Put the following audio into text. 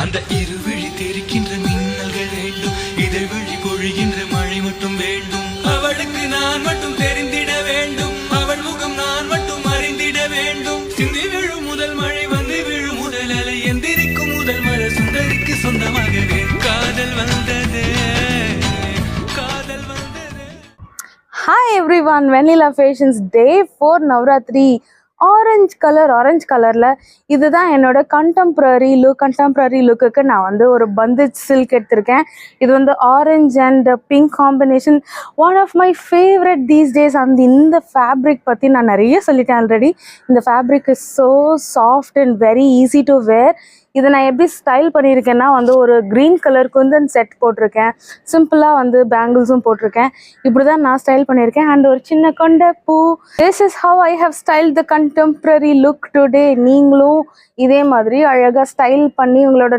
அந்த இருவிழி தெரிக்கின்ற மின்னல்கள் வேண்டும், இதழ் விழி பொழிகின்ற மழை மட்டும் வேண்டும். அவளுக்கு நான் மட்டும் தெரிந்திட வேண்டும், அவள் முகம் நான் மட்டும் அறிந்திட வேண்டும். சிந்தி விழும் முதல் மழை வந்து விழும் முதல் அலை, எந்திரிக்கும் முதல் மழை சுந்தரிக்கு சொந்தமாகவே. காதல் வந்தது, காதல் வந்தது. Hi everyone, Vanilla Fashions Day 4 Navratri. Orange கலரில் இதுதான் என்னோட கண்டெம்ப்ரரி லுக்குக்கு நான் வந்து ஒரு பந்தேஜ் சில்க் எடுத்திருக்கேன். இது வந்து orange and pink combination, one of my favourite these days. இந்த ஃபேப்ரிக் பற்றி நான் நிறைய சொல்லிட்டேன் ஆல்ரெடி. இந்த fabric is so soft and very easy to wear. இதை நான் எப்படி ஸ்டைல் பண்ணியிருக்கேன்னா வந்து ஒரு க்ரீன் கலர் குந்தன் செட் போட்டிருக்கேன், சிம்பிளாக வந்து பேங்கிள்ஸும் போட்டிருக்கேன். இப்படி தான் நான் ஸ்டைல் பண்ணியிருக்கேன். அண்ட் ஒரு சின்ன கொண்ட பூ. This is how I have style the contemporary look today. நீங்களும் இதே மாதிரி அழகாக ஸ்டைல் பண்ணி உங்களோட